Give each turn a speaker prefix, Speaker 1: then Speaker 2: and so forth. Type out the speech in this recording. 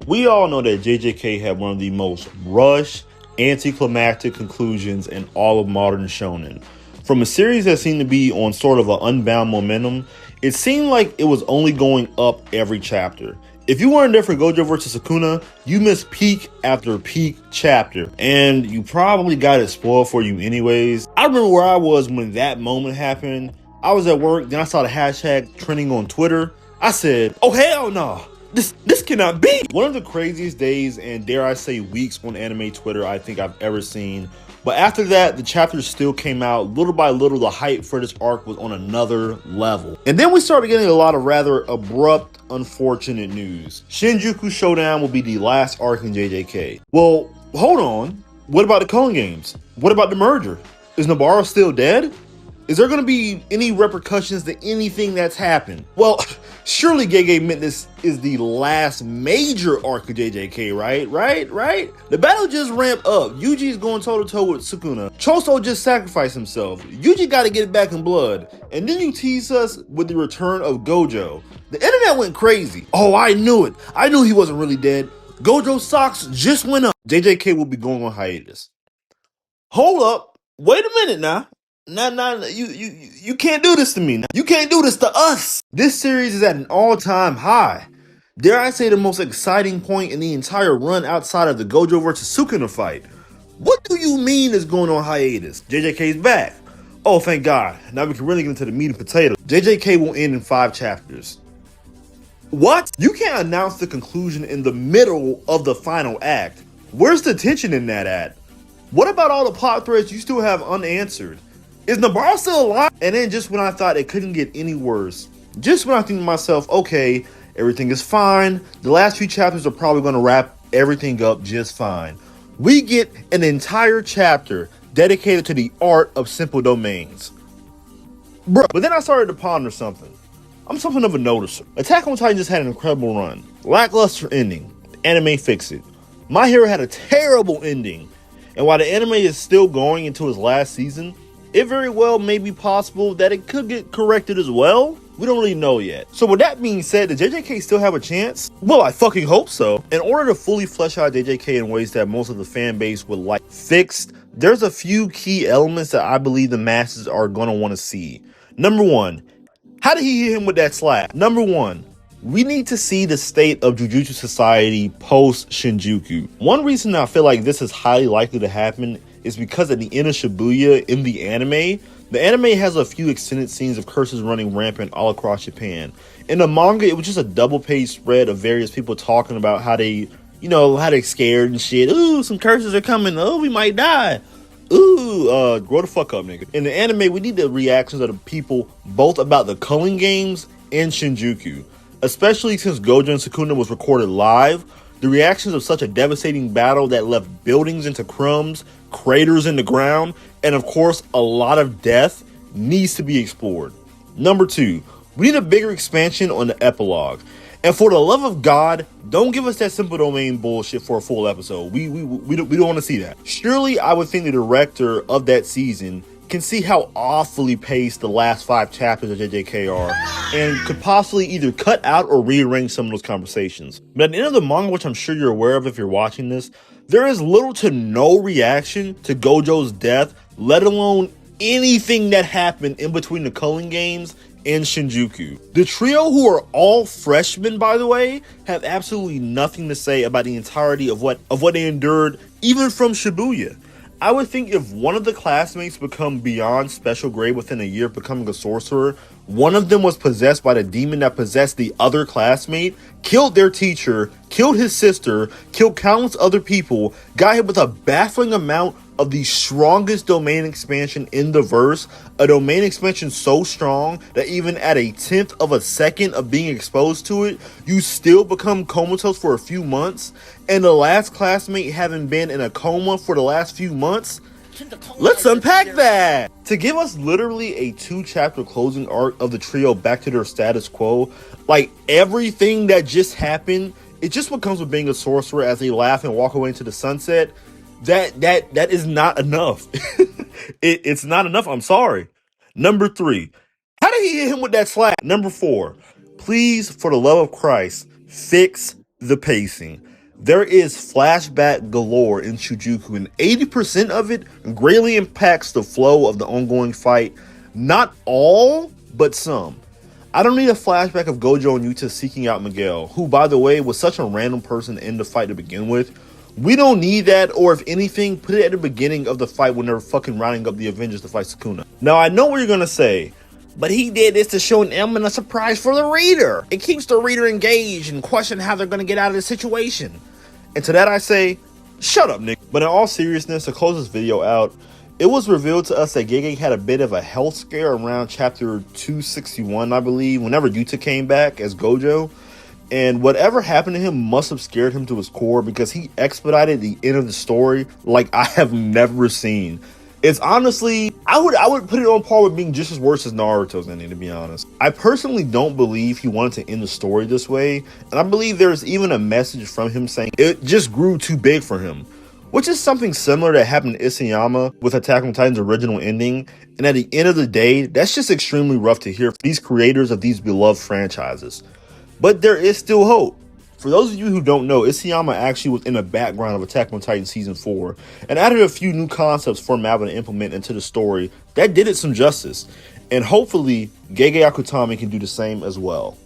Speaker 1: We all know that JJK had one of the most rushed, anticlimactic conclusions in all of modern shonen. From a series that seemed to be on sort of an unbound momentum, it seemed like it was only going up every chapter. If you weren't there for Gojo vs. Sukuna, you missed peak after peak chapter, and you probably got it spoiled for you anyways. I remember where I was when that moment happened. I was at work, then I saw the hashtag trending on Twitter. I said, oh hell no, this cannot be. One of the craziest days and dare I say weeks on anime Twitter I think I've ever seen. But after that, the chapters still came out. Little by little, the hype for this arc was on another level. And then we started getting a lot of rather abrupt, unfortunate news. Shinjuku Showdown will be the last arc in JJK. Well, hold on. What about the Culling Games? What about the merger? Is Nabarro still dead? Is there going to be any repercussions to anything that's happened? Well, surely Gege meant this is the last major arc of JJK, right? The battle just ramped up. Yuji's going toe-to-toe with Sukuna. Choso just sacrificed himself. Yuji got to get it back in blood. And then you tease us with the return of Gojo. The internet went crazy. Oh, I knew it. I knew he wasn't really dead. Gojo's socks just went up. JJK will be going on hiatus. Hold up. Wait a minute now. Nah, you can't do this to me. You can't do this to us. This series is at an all-time high. Dare I say the most exciting point in the entire run outside of the Gojo vs. Sukuna fight. What do you mean is going on hiatus? JJK's back. Oh, thank God. Now we can really get into the meat and potatoes. JJK will end in 5 chapters. What? You can't announce the conclusion in the middle of the final act. Where's the tension in that at? What about all the plot threads you still have unanswered? Is Nabarro still alive? And then just when I thought it couldn't get any worse, just when I think to myself, okay, everything is fine, the last few chapters are probably going to wrap everything up just fine. We get an entire chapter dedicated to the art of simple domains. Bruh, but then I started to ponder something. I'm something of a noticer. Attack on Titan just had an incredible run. Lackluster ending. Anime fix it. My Hero had a terrible ending. And while the anime is still going into its last season, it very well may be possible that it could get corrected as well. We don't really know yet. So with that being said, does JJK still have a chance? Well, I fucking hope so. In order to fully flesh out JJK in ways that most of the fan base would like fixed, there's a few key elements that I believe the masses are going to want to see. Number one, how did he hit him with that slap? Number one, we need to see the state of Jujutsu Society post Shinjuku. One reason I feel like this is highly likely to happen is because at the end of Shibuya in the anime has a few extended scenes of curses running rampant all across Japan. In the manga, it was just a double-page spread of various people talking about how they, how they're scared and shit. Ooh, some curses are coming. Oh, we might die. Ooh, grow the fuck up, nigga. In the anime, we need the reactions of the people both about the Culling Games and Shinjuku. Especially since Gojo and Sukuna was recorded live, the reactions of such a devastating battle that left buildings into crumbs, craters in the ground, and of course, a lot of death needs to be explored. Number 2, we need a bigger expansion on the epilogue. And for the love of God, don't give us that simple domain bullshit for a full episode. We don't want to see that. Surely, I would think the director of that season can see how awfully paced the last 5 chapters of JJK are, and could possibly either cut out or rearrange some of those conversations. But at the end of the manga, which I'm sure you're aware of if you're watching this, there is little to no reaction to Gojo's death, let alone anything that happened in between the Culling Games and Shinjuku. The trio, who are all freshmen by the way, have absolutely nothing to say about the entirety of what they endured, even from Shibuya. I would think if one of the classmates become beyond special grade within a year of becoming a sorcerer, one of them was possessed by the demon that possessed the other classmate, killed their teacher, killed his sister, killed countless other people, got hit with a baffling amount of the strongest domain expansion in the verse, a domain expansion so strong that even at a 1/10 of a second of being exposed to it, you still become comatose for a few months, and the last classmate having been in a coma for the last few months. Let's unpack that! To give us literally a 2-chapter closing arc of the trio back to their status quo, like everything that just happened, it just what comes with being a sorcerer as they laugh and walk away into the sunset. That is not enough. It's not enough. I'm sorry. Number 3, how did he hit him with that slap? Number 4, please, for the love of Christ, fix The pacing. There is flashback galore in Shujuku, and 80% of it greatly impacts the flow of the ongoing fight. Not all, but some. I don't need a flashback of Gojo and Yuta seeking out Miguel, who, by the way, was such a random person to end the fight to begin with. We don't need that, or if anything, put it at the beginning of the fight when they're fucking rounding up the Avengers to fight Sukuna. Now, I know what you're gonna say, but he did this to show an element of surprise for the reader. It keeps the reader engaged and question how they're gonna get out of the situation. And to that I say, shut up, Nick. But in all seriousness, to close this video out, it was revealed to us that Gege had a bit of a health scare around chapter 261, I believe, whenever Yuta came back as Gojo. And whatever happened to him must have scared him to his core, because he expedited the end of the story like I have never seen. It's honestly, I would put it on par with being just as worse as Naruto's ending, to be honest. I personally don't believe he wanted to end the story this way, and I believe there's even a message from him saying it just grew too big for him, which is something similar that happened to Isayama with Attack on Titan's original ending. And at the end of the day, that's just extremely rough to hear for these creators of these beloved franchises. But there is still hope. For those of you who don't know, Isayama actually was in the background of Attack on Titan Season 4 and added a few new concepts for Mappa to implement into the story that did it some justice. And hopefully, Gege Akutami can do the same as well.